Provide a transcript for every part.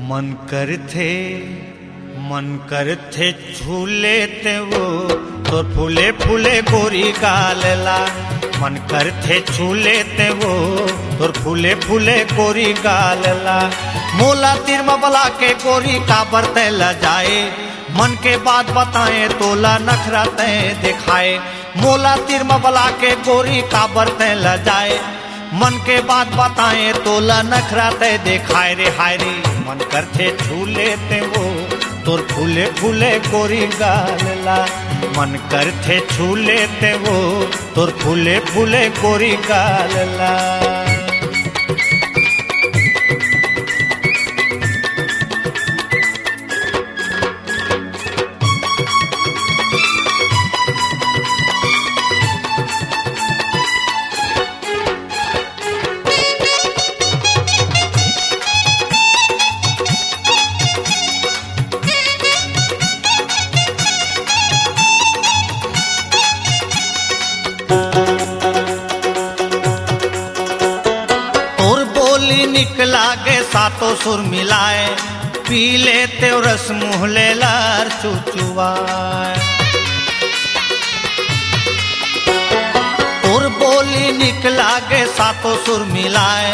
मन करथे झूले ते वो तोर फूले फूले गोरी गालला। मन करथे झूले ते वो तोर फूले फूले गोरी गालला। मोला तीर मबला के गोरी काबर ते ल जाए, मन के बात बताए तोला नखरा ते दिखाए। मोला तीर मबला के गोरी काबर ते ल जाए, मन के बात बताए तोला नखरा ते दिखाए रे। हाय रे मन करथे झूले ते वो तोर फूले फूले गोरी गालला। मन करथे झूले ते वो तोर फूले फूले गोरी गालला। लागे सातों सुर मिलाए, पी लेते रस मुँह ले लार चुचुआए। और बोली निकलागे सातों सुर मिलाए,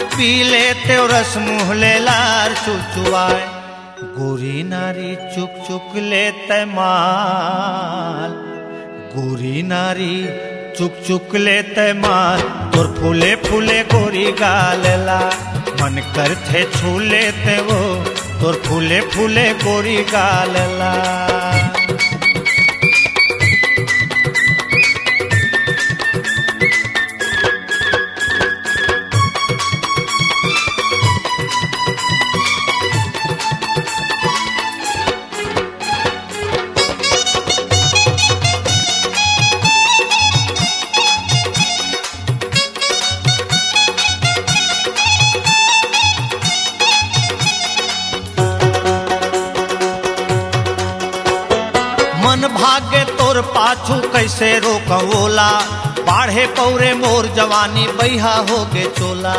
पी लेते रस मुँह ले लार चुचुआए। गोरी नारी चुक चुक लेते माल, गोरी नारी चुक चुक लेते माल। तोर फूले फूले गोरी गालला। मन करथे झूले ते वो तोर फूले फूले गोरी गालला। मन भागे तोर पाछू कैसे रोकवोला, बाढ़े पौरे मोर जवानी बैहा होगे चोला।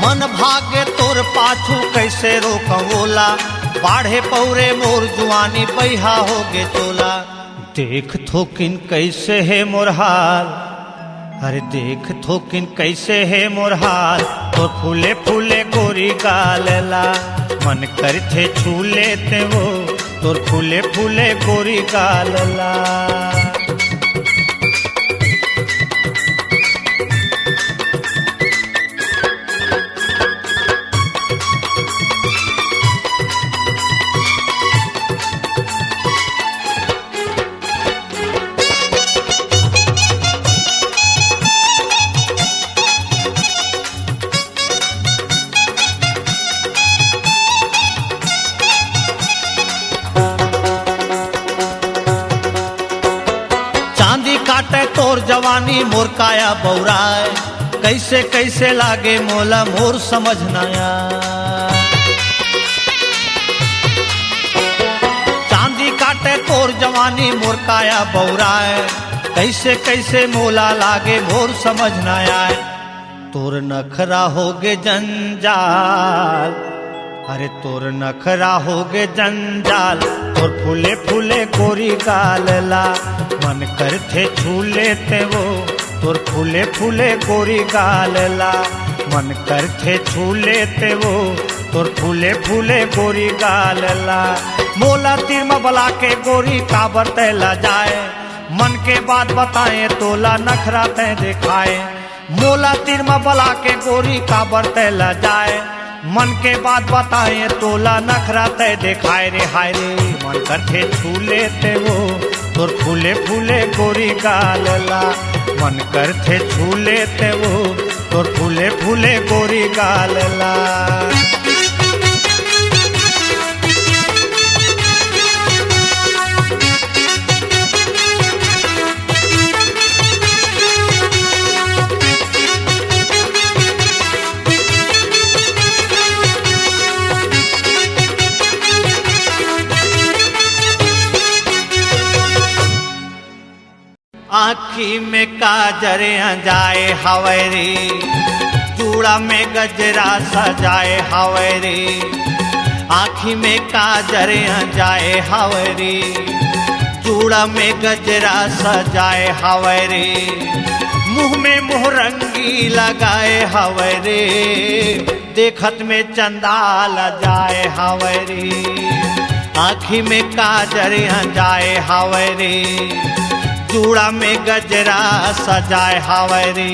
मन भागे तोर पाछू कैसे रोकवोला, बाढ़े पौरे मोर जवानी बैहा होगे चोला। देख थोकिन कैसे है मोर हाल, अरे देख थोकिन कैसे है मोर हाल। तोर फूले फूले गोरी गालला। मन करथे झूले ते वो तोर फूले फूले गोरी गालला। काटे तोर जवानी मोर काया बौराए, कैसे कैसे लागे मोला मोर समझ न आए। चांदी काटे तोर जवानी मोर काया बौराए, कैसे कैसे मोला लागे मोर समझ न आए। तोर नखरा होगे जंजाल, अरे तोर नखरा होगे जंजाल। तोर फूले फूले गोरी गालला। मन करथे झूले ते वो तोर फूले फूले गोरी गालला। मन करथे झूले ते वो तोर फूले फूले गोरी गालला। मोला तीर मबला के गोरी काबर ते ल जाए, मन के बात बताए तोला नखरा ते दिखाए। मोला तीर मबला के गोरी काबर ते ल जाए, मन के बात बताए तोला नखरा ते दिखाए रे। हाय रे मन करथे झूले ते वो तोर फूले फूले गोरी गालला। मन करथे झूले ते वो तोर फूले फूले गोरी गालला। आँखी में काजर जाए हवरी, चूड़ा में गजरा सजाए हावे रे, आँखी में काजर जाए हावे रे, चूड़ा में गजरा सजाए हावे रे, मुँह में मोहरंगी लगाए हावे रे, देखत में चंदाल जाए हावे रे, आँखी में काजर जाए हावे रे, चूड़ा में गजरा सजाए हावे रे।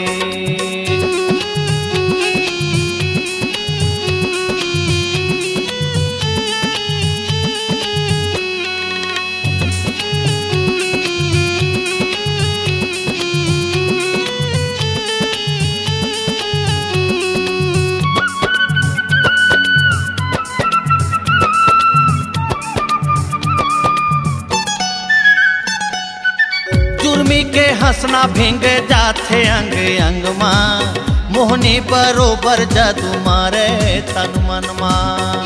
जुर्मी के हंसना भींग जाते अंग अंग माँ, मोहनी बरोबर जादू मारे तन मन माँ।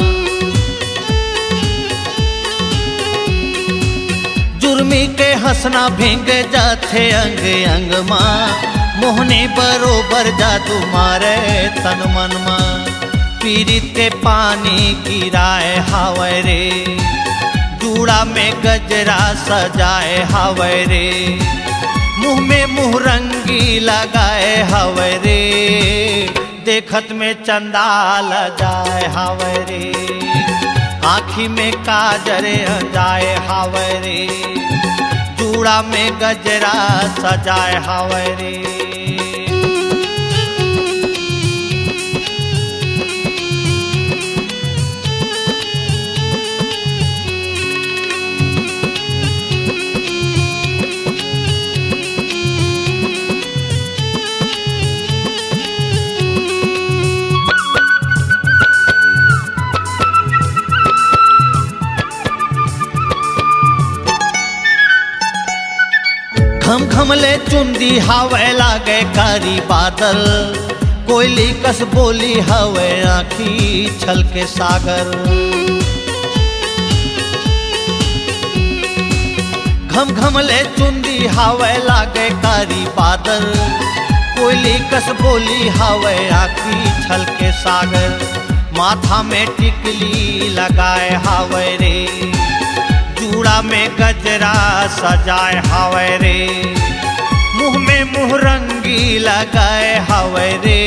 जुर्मी के हंसना भींग जाते अंग अंग माँ, मोहनी बरोबर जादू मारे तन मन माँ। पीरित के पानी गिराए हावे रे, चूड़ा में गजरा सजाए हावे रे, मुँह में मोहरंगी लगाए हावे रे, देखत में चंदाल जाए हावे रे, आँखी में काजर जाए हावे रे, चूड़ा में गजरा सजाए हावे रे। घम घमले चुंदी हावे लागे कारी बादल, कोयली कस बोली हवे आँखी छलके सागर। घम घमले चुंदी हावे लागे कारी बादल, कोयली कस बोली हवे आँखी छलके सागर। माथा में टिकली लगाए हावे रे, चूड़ा में गजरा सजाए हावे रे, मुँह में मोहरंगी लगाए हावे रे,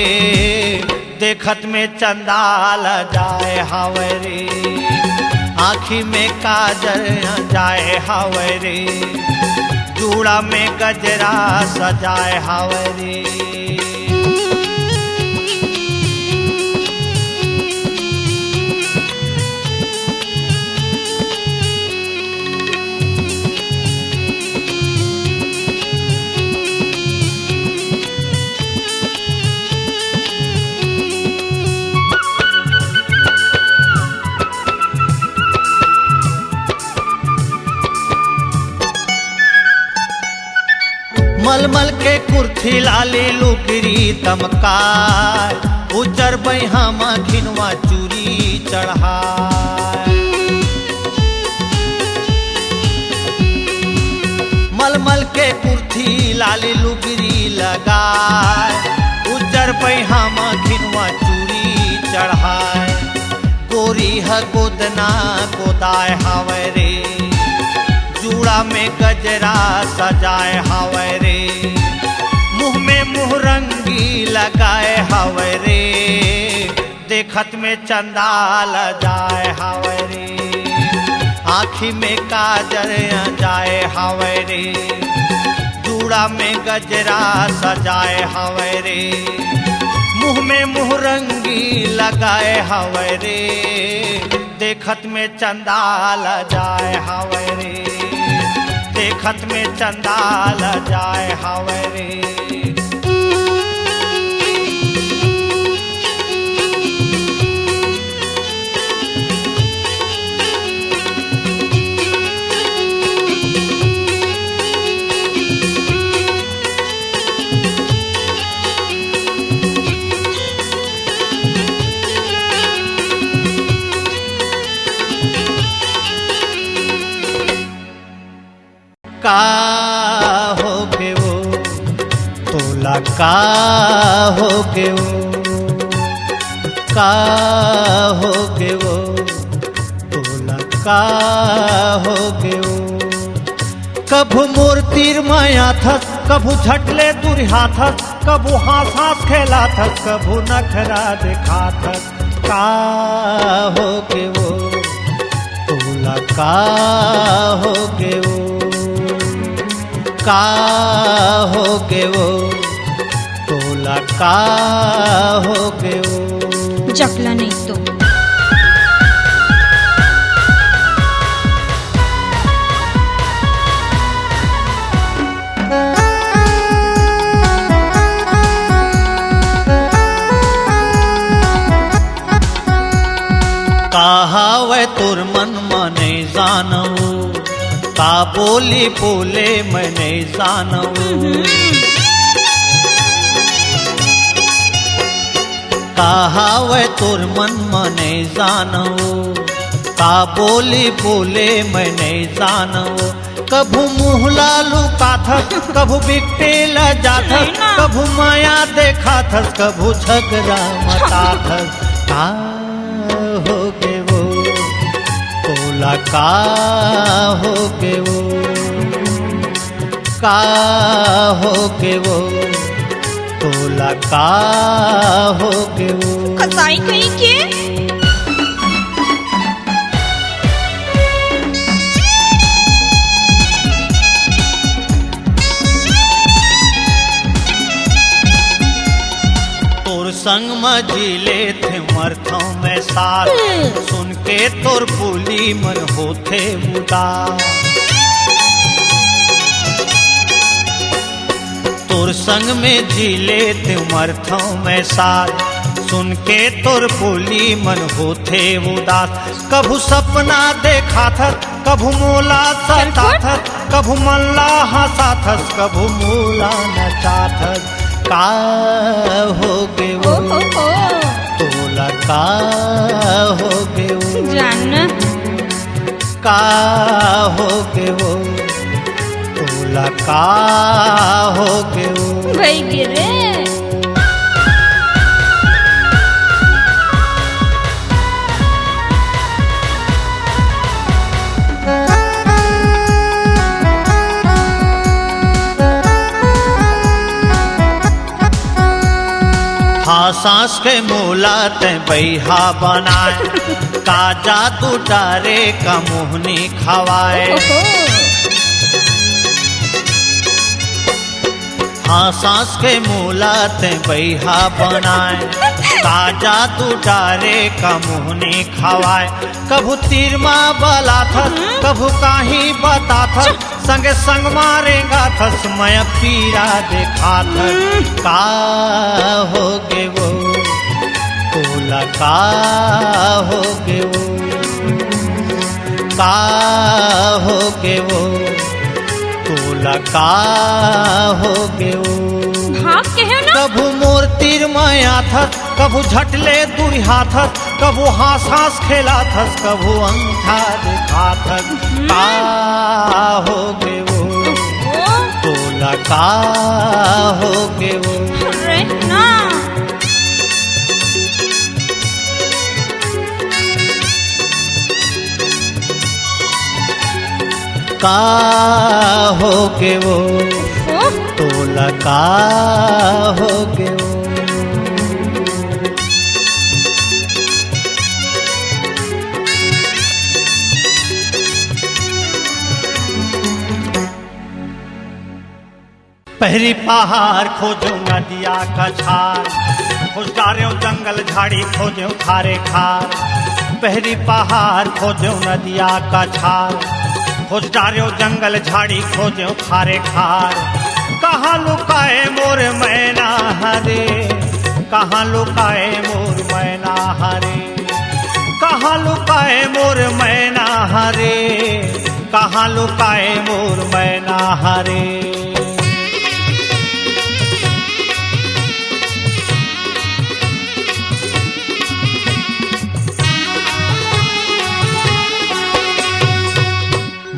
देखत में चंदाल जाए हावे रे, आँखी में काजल जाए हावे रे, चूड़ा में गजरा सजाए हावे रे। मलमल के कुर्थी लाली लुगरी तमकाय, उजर बैहामा घिनवा चूरी चढ़ाए। मलमल के कुर्थी लाली लुगरी लगाए, उजर बैहामा घिनवा चूरी चढ़ाए। गोरी ह गोदना गोदाए हावे रे, चूड़ा में गजरा सजाए हावे रे, मुँह में मोहरंगी लगाए हावे रे, देखत में चंदाल जाए हावे रे, आँखी में काजल जाए हावे रे, चूड़ा में गजरा सजाए हावे रे, मुँह में मोहरंगी लगाए हावे रे, देखत में चंदाल जाए हावे रे, देखत में चंदाल जाए हावे रे। का हो गए वो तोला, का हो गए वो का होगे वो, तोला का होगे वो। कभू मोर तीर माया थस, कभू झटले दुरिहा थस, कभू हास हास खेला थस, कभू नखरा दिखा थस। का होगे वो, तोला का होगे वो, का होगे वो, तोला का होगे वो। जपला नहीं तो कहा वै तुर मन मने जानू, का बोली बोले मैंने जानू। कहा वै तुर मन मने जानू, का बोली बोले मैंने जानू। कभू मुँह लालू काथस, कभू बिकटे लजाथस, कभू माया देखा थस, कभू झगड़ा मताथस। का होगे वो, तोला का होगे वो, का होगे वो, तोला का होगे वो। कसाई कहीं के संग मजीले थे मरथों में साथ, सुन के तोर बोली मन होते उदास। तोर संग में जीले थे मरथों में साथ, सुन के तोर बोली मन होते उदास। कभू सपना देखा थस, कभू मोला सता थस, कभू मल्ला हंसा थस, कभू मोला नचा थस। का होगे वो, तोला का होगे वो, जानना का होगे वो, तोला का होगे वो। भाई गिरे सांस के मोला ते बैहा बनाए, का जादू डारे का मोहनी खवाए। हाँ सांस के मोला ते बैहा बनाए, का जादू डारे का मोहनी खवाए। कभू तीर माँ बला थस, कभू काही बता थस, संगे संग मारेगा थस, मैं पीरा देखा थस। का होगे वो, तोला का होगे वो, का होगे वो, तोला का होगे वो। भाग के है ना कभू मोर तीर माया थस, कभू झटले दुरिहा थस, कभू हास हास खेला थस, कभू अंगठा दिखा थस। का होगे वो, तोला का होगे वो। अरे ना का होगे वो, तोला का होगे वो। पहरी पहाड़ खोजो नदिया का छार, खोज डारे जंगल झाड़ी खोजो खारे खार। पहरी पहाड़ खोजो नदिया का छार, खोज डारे जंगल झाड़ी खोजो खारे खार। कहाँ लुकाए मोर मैना हरे, कहाँ लुकाए मोर मैना हरे, कहाँ लुकाए मोर मैना हरे, कहाँ लुकाए मोर मैना हरे।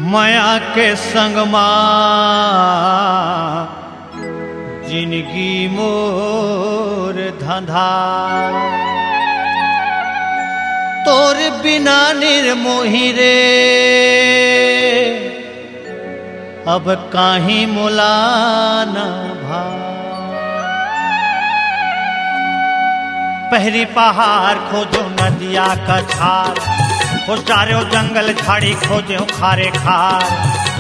माया के संग जिंदगी मोर धंधा, तोर बिना निर्मोही रे अब काहीं मुलाना भा। पहरी पहाड़ खोजो नदिया का छार, हो चारो जंगल झाड़ी खोजो खारे खार।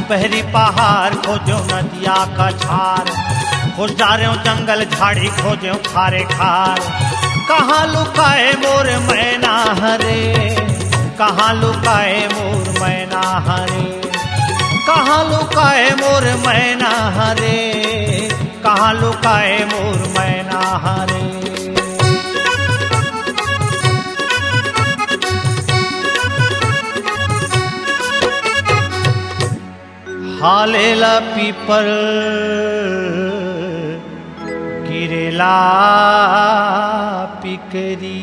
पहरी पहाड़ खोजो नदिया का छार, हो चारो जंगल झाड़ी खोजो खारे खार। कहाँ लुकाए मोर मैना हरे, कहाँ लुकाए मोर मैना हरे, कहाँ लुकाए मोर मैना हरे, कहाँ लुकाए मोर मैना हरे। हालेला पीपल गिरेला पिकरी,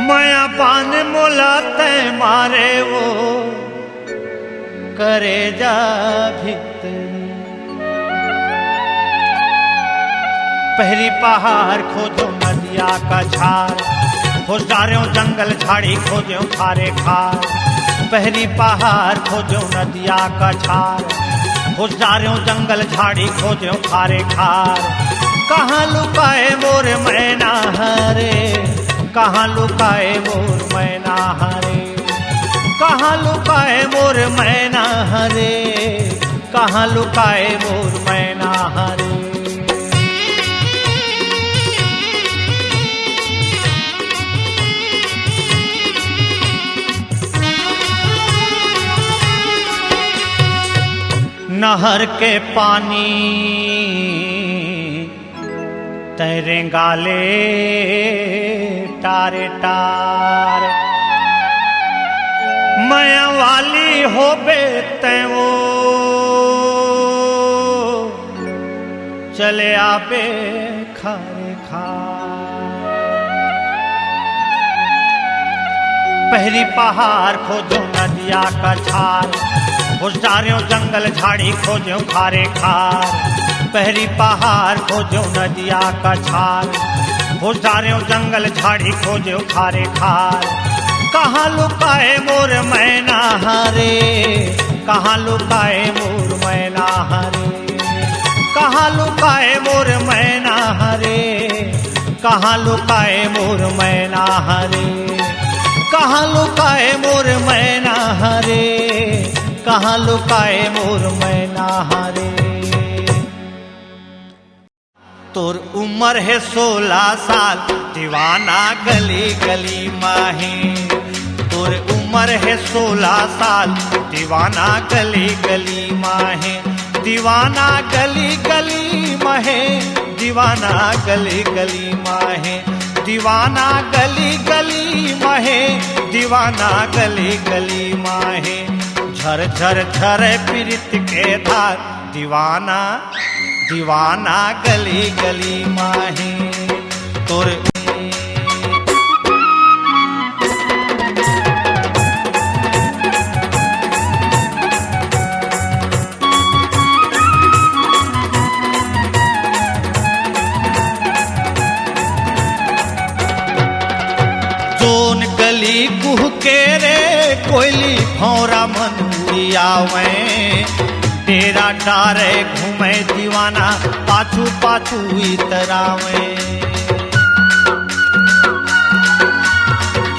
माया पान मोला तय मारे वो करे जा भितरी। पहरी पहाड़ खोजो नदिया का झार, हो चारों जंगल झाड़ी खोजो खारे खार। पहरी पहाड़ खोजो नदिया का झार, हो चारों जंगल झाड़ी खोजो खारे खार। कहाँ लुकाए मोर मैना हरे, कहाँ लुकाए मोर मैना हरे, कहाँ लुकाए मोर मैना हरे, कहाँ लुकाए मोर मैना हरे। नहर के पानी तैरेंगाले टारे टार, माया वाली हो बेते वो चले आबे खारे खार। पहरी पहाड़ खोजो नदिया का छार, हो चारों जंगल झाड़ी खोजो खारे खार। पहरी पहाड़ खोजो नदिया का छार, हो चारों जंगल झाड़ी खोजो खारे खार। कहाँ लुकाए मोर मैना हरे, कहाँ लुकाए मोर मैना हरे, कहाँ लुकाए मोर मैना हरे, कहाँ लुकाए मोर मैना हरे, कहाँ लुकाए मोर मैना हरे, कहाँ लुकाए मोर मैना हरे। तोर उम्र है 16 साल दीवाना गली गली माहे। तोर उम्र है 16 साल दीवाना गली गली माहे। दीवाना गली गली माहे, दीवाना गली गली माहे, दीवाना गली गली माहे, दीवाना गली गली माहे। झर झर झर पीरित के धार, दीवाना दीवाना गली गली माहे। तोर जोन गली कुह के रे कोयली भौरा मंदी आवे। तेरा डारे घूमे दीवाना पाछू पाछू इतरावे।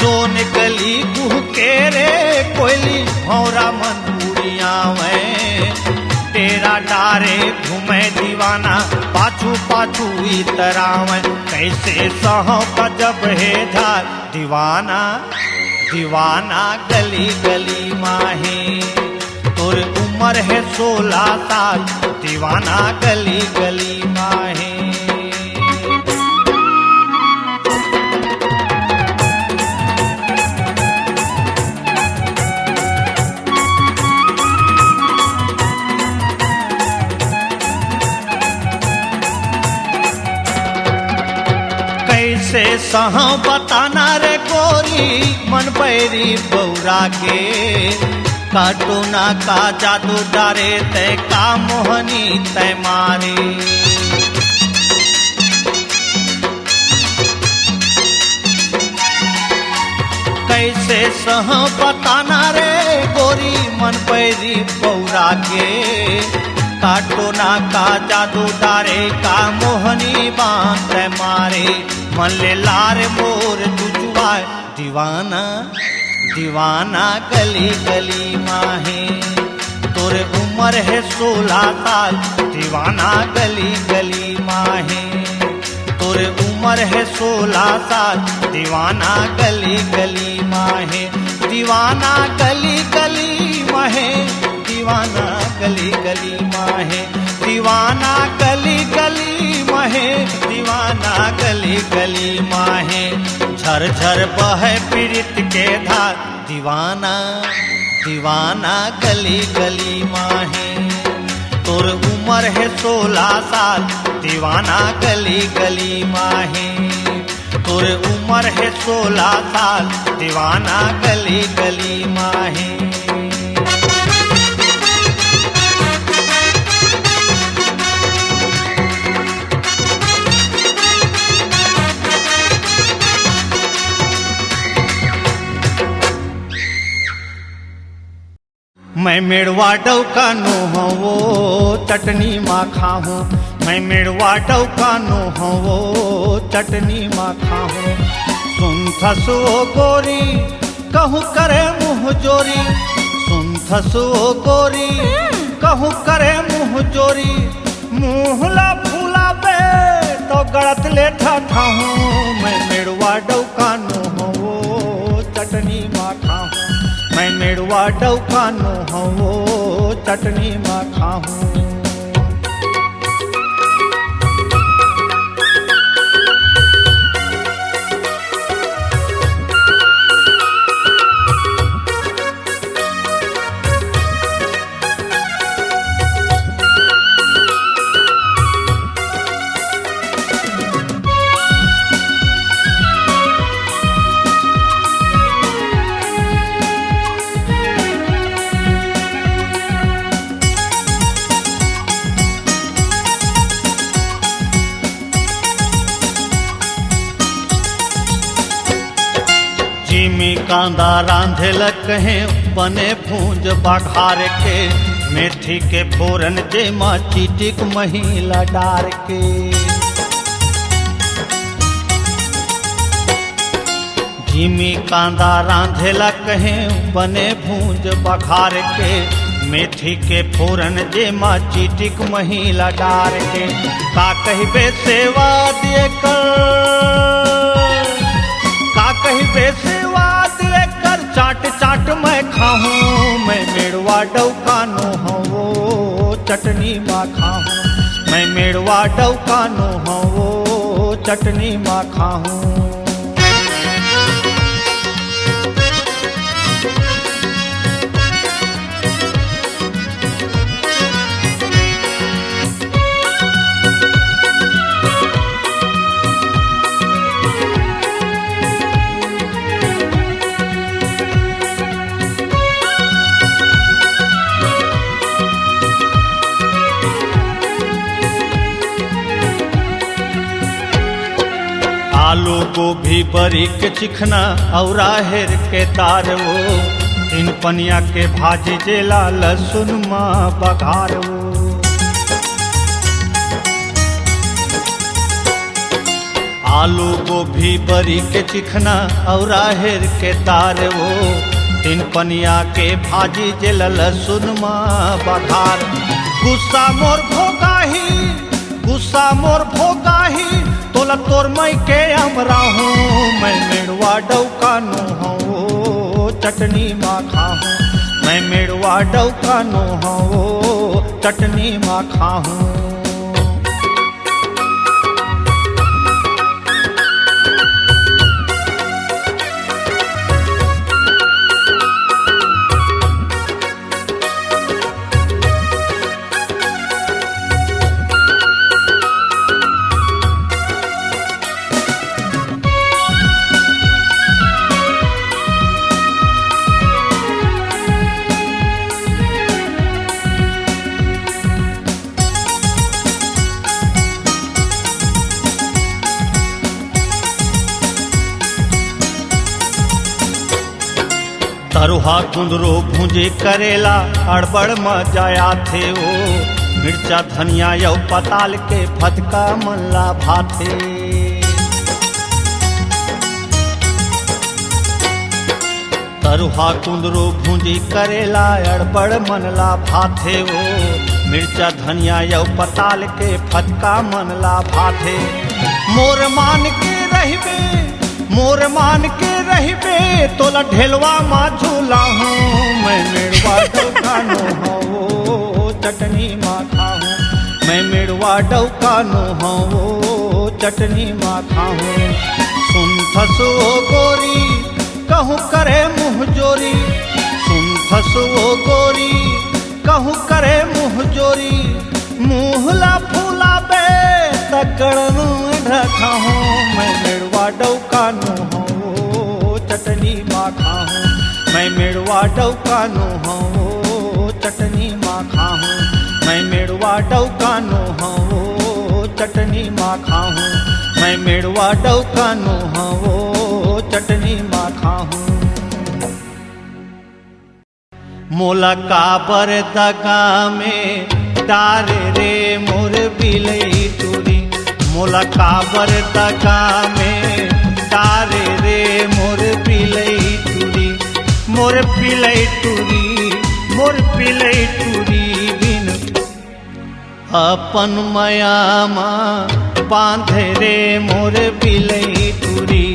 जोन गली कुह के रे कोयली भौरा मंदी आवे। तेरा डारे घूमे दीवाना पाछू पाछू इतरावे। कैसे सहो गजब है झार, दीवाना दीवाना गली गली माहे। तोर उम्र है 16 साल दीवाना गली गली माहे। कैसे सहा बताना रे गोरी मन पैरी बौरा के। काटो ना का जादू डारे तय का मोहनी तय मारे। विशेष बताना रे गोरी मन पैरी पौरा के काटो ना का जादू डारे का मोहनी बांध मारे मन ले लारे मोर जुजुआ दीवाना दीवाना गली गली माहे तोरे उम्र है 16 साल दीवाना गली गली माहे तोरे उम्र है 16 साल दीवाना गली गली माहे दीवाना गली गली माहे दीवाना गली गली माहे दीवाना गली गली माहे दीवाना गली गली माहे झर झर बहे पीड़ित के धार दीवाना दीवाना गली गली माहे तोर उम्र है 16 साल दीवाना गली गली माहे तोर उम्र है 16 साल दीवाना गली गली माहे मैं मेड़वा डौका नो हूँ वो चटनी माँ खाऊँ मैं मेड़वा डौका नो हूँ वो चटनी माँ खाऊँ सुन थसो गोरी कहूँ करे मुँह जोरी सुन थसो गोरी कहूँ करे मुँह जोरी मुँहला फूला बे तो गड़त ले ठाऊँ मैं मेड़वा डौका नो हूँ वो चटनी माँ खाऊँ मैं मेड़वा डौका नो हूँ वो चटनी माँ खाऊँ जिमी कांदा रांधेल कहे बने भूंज बघार के मेथी के फोरन जेमा चीटिक महिला डार के जिमी कांदा रांधेल कहे बने भूंज बघार के मेथी के फोरन जेमा चीटिक महिला डार के का कहिबे सेवा दिए कर का कहिबे सेवा दिए कर चाट चाट मैं खाऊं मैं मेड़वा डौका नो हूँ वो चटनी माँ खाऊं मैं मेड़वा डौका नो हूँ वो चटनी माँ खाऊं आलू गोभी बरी के चिकना और राहेर के तार वो इन पनिया के भाजी जेला लहसुन माँ बघार वो आलू गोभी बरी के चिकना और राहेर के तार वो इन पनिया के भाजी जेला लहसुन माँ बघार गुस्सा मोर भोगाही तोला तोर मई के हमरा हूँ मैं मेड़वा डौका नो हूँ वो चटनी माँ खाऊँ मैं मेड़वा डौका नो हूँ वो चटनी माँ खाऊँ तरुहा कुंदरो भूंजे करेला अड़बड़ मजाया थे वो मिर्चा धनिया यौ पताल के फतका मल्ला भाथे तरुहा कुंदरो भूंजी करेला अड़बड़ मनला भाथे वो मिर्चा धनिया यौ पताल के फतका मनला भाथे मोर मान के रहबे मोर मान के रहबे तोला ढेलवा मा झूला हूँ मैं मेड़वा डौकानो हूँ चटनी मा खाऊं मैं मेड़वा डौकानो हूँ चटनी मा खाऊं सुन फसो गोरी कहूँ करे मुँह जोरी सुन फसो गोरी कहूँ करे मुँह जोरी मुँहला फूला बे तकड़नू ढका हूँ मैं मेड़वा डौकानो हूँ चटनी मा खाऊं मैं मेड़वा डौकानो हूँ चटनी मा खाऊं मैं मेड़वा डौकानो हूँ चटनी मा खाऊं मैं मेड़वा डौकानो हूँ चटनी मा खाऊं मोला काबर दगा में डारे रे मोर बिलई टूरी मोला काबर दगा में डारे रे मोर बिलई टूरी मोर बिलई टूरी मोर बिलई टूरी बिन अपन मयामा बांधे रे मोर बिलई टूरी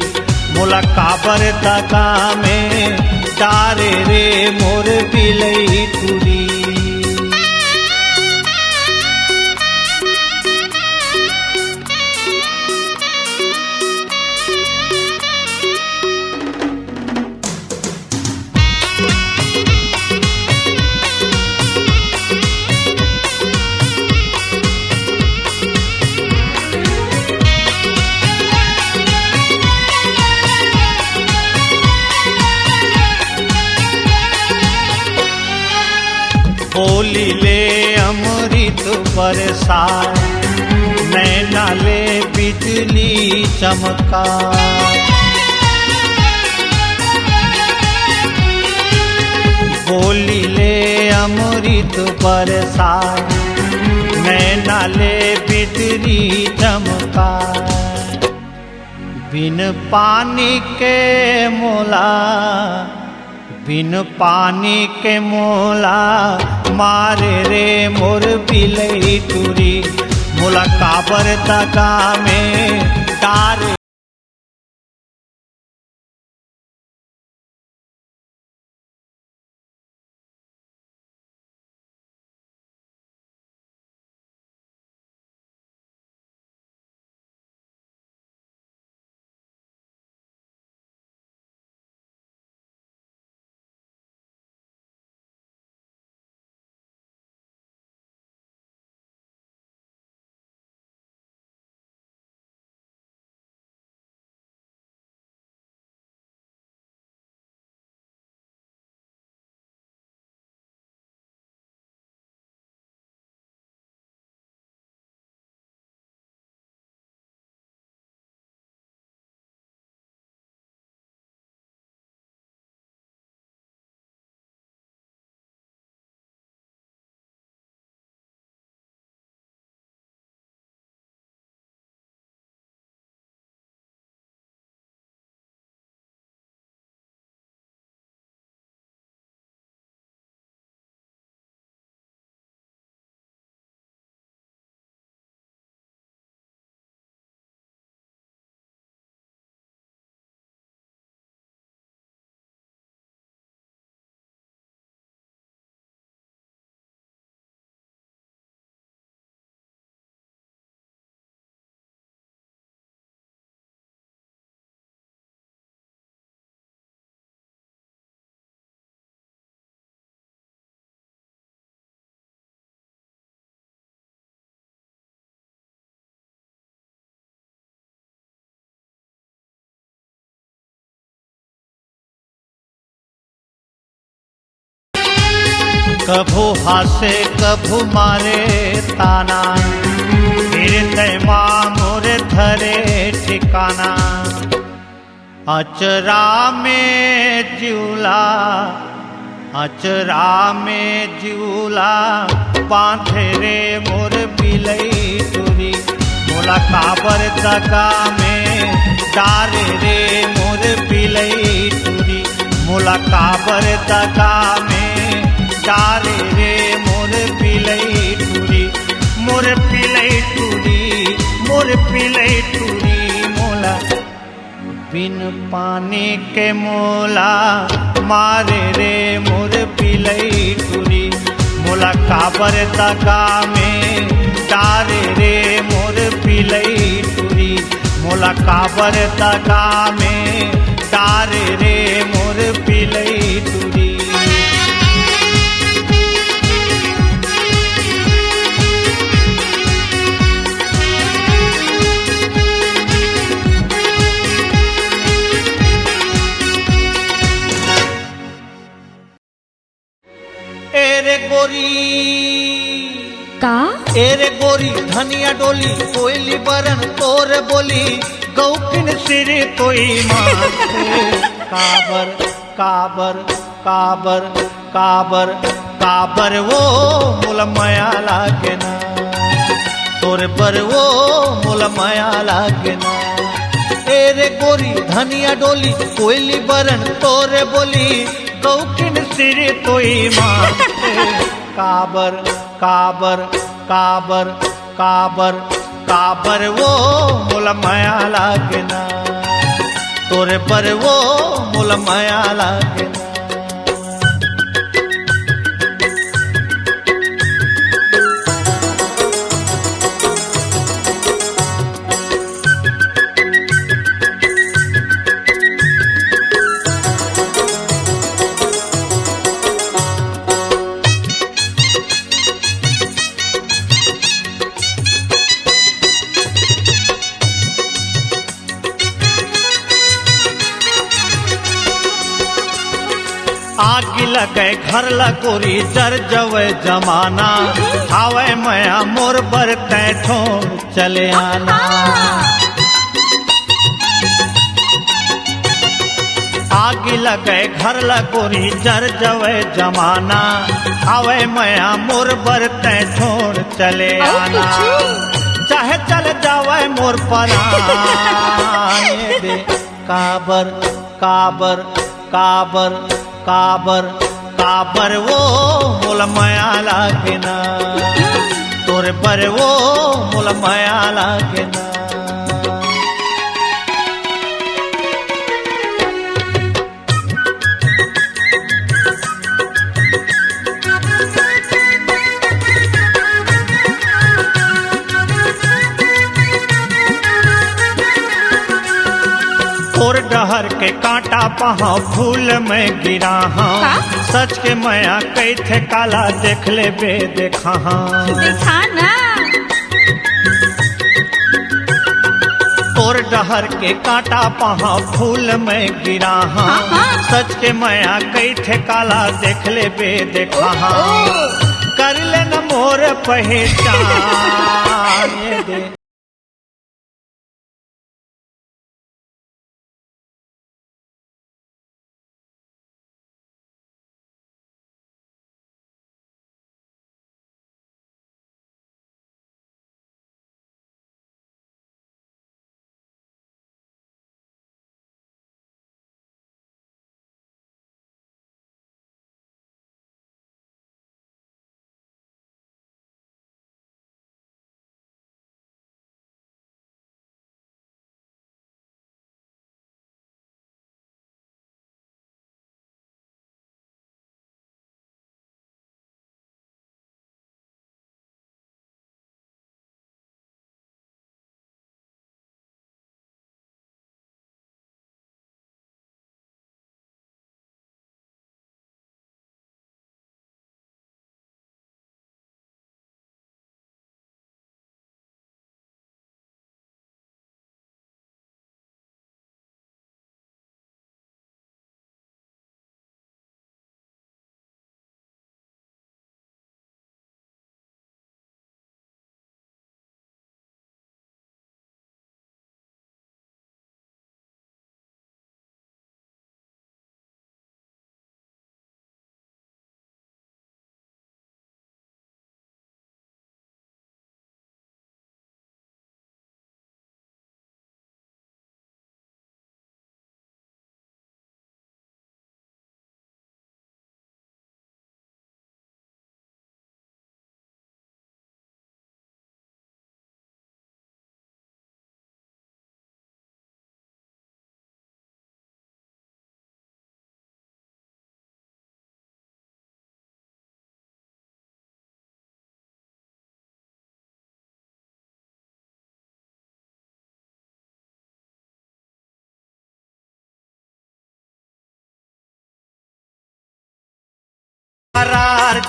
मोला काबर दगा में डारे रे मोर बिलई टूरी बोली ले अमृत बरसाए नैना ले बिजली चमका बोली ले अमृत बरसाए नैना ले बिजली चमका बिन पानी के मोला बिन पानी के मोला मारे रे मोर बिलई टूरी मोला काबर दगा में डारे कभू हासे कभू मारे ताना फिर तय माँ मोरे धरे ठिकाना अचरा में जिउला, अचरा में जिउला बांधे रे मोर बिलई टूरी। मोला काबर दगा में डारे रे मोर बिलई टूरी। मोला काबर दगा में डारे रे मोर बिलई टूरी। मोर बिलई टूरी, मोर बिलई टूरी। मोला बिन पानी के मोला मारे रे मोर बिलई टूरी। मोला काबर दगा में डारे रे मोर बिलई टूरी। मोला काबर दगा में डारे रे मोर बिलई टूरी। एरे गोरी का एरे गोरी धनिया डोली कोयली बरन तोर बोली गौकिन सिर तोई माथे। काबर काबर काबर काबर काबर वो मुल माया लागे ना तोर पर वो मुल माया लागे ना। एरे गोरी धनिया डोली कोयली बरन तोर बोली गौकिन सिर तोई माथे। काबर काबर काबर काबर काबर वो मुल माया लागे ना तोरे पर वो मुल माया लागे ना। आग लगे घर लगोरी जर जवे जमाना आवे मया मोर बर कैठो चले आना। आग लगे घर लगोरी जर जवे जमाना आवे मया मोर बर कैठो चले आना। चाहे चल जावे मोर पराने दे। काबर काबर काबर काबर काबर वो मुल माया लागे ना तोरे पर वो मुल माया लागे ना। और डहर के कांटा पहा फूल में गिरा हाँ। सच के मया कई थे काला देख ले बे देखा हाँ। देखा ना और डहर के कांटा पहा फूल में गिरा हाँ। सच के मया कई थे काला देख ले बे देखा हाँ। कर ले न मोर पहचान दे।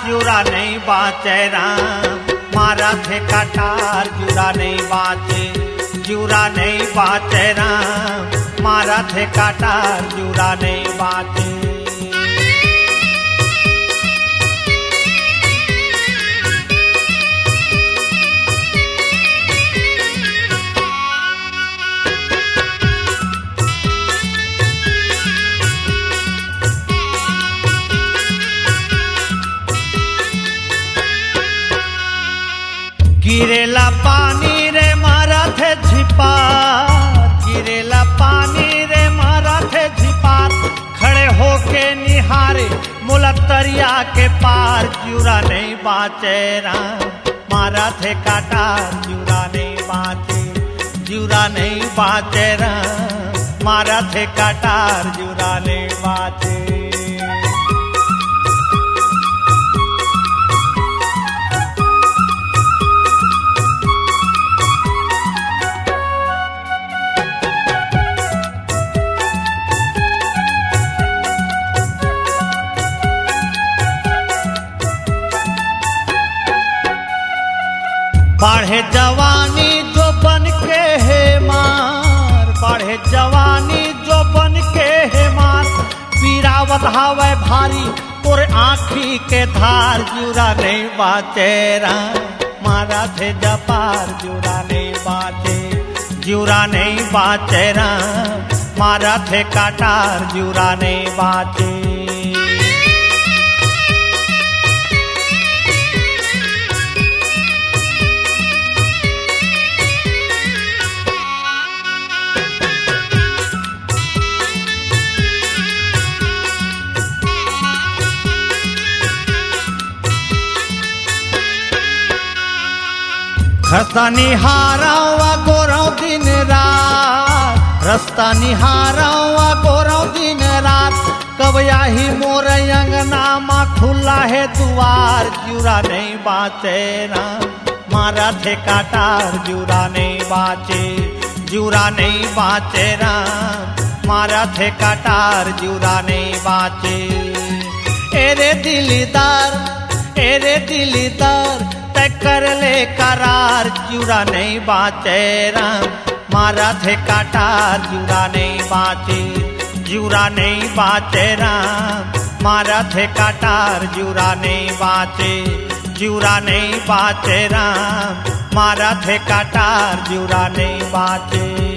जुरा नहीं बाचे राम, मारा थे कटार जुरा नहीं बाचे, जुरा नहीं बाचे राम, मारा थे कटार जुरा नहीं बाचे। गिरेला पानी रे मारा थे झिपार, गिरेला पानी रे मारा थे झिपार, खड़े होके निहारे मुलतरिया के पार, जुरा नहीं बाचे राम, मारा थे काटार जुरा नहीं बाचे, जुरा नहीं बाचे राम, मारा थे काटार जुरा नहीं बाचे। बढ़े जवानी जो बन के है मार, बढ़े जवानी जो बन के है मार, पीरावत हवे भारी तोरे आँखी के धार, जुरा नहीं बाचे राम, मारा थे जपार जुरा नहीं बाचे, जुरा नहीं बाचे राम, मारा थे काटार जुरा नहीं बाचे। रस्ता निहारा गोरव दिन रात, रस्ता निहारा गोरव दिन रात, कब आही मोर अंगना मा खुला है दुआर, जुरा नहीं बाचे राम, मारा थे काटार जुरा नहीं बाचे, जुरा नहीं बाचे राम, मारा थे काटार जुरा नहीं बाचे। एरे दिलदार, एरे दिलदार, तय कर ले करार, जुरा नहीं बाचे राम, मारा थे काटार जुरा नहीं बाचे, जुरा नहीं बाचे राम, मारा थे काटार जुरा नहीं बाचे, जुरा नहीं बाचे राम, मारा थे काटार जुरा नहीं बाचे।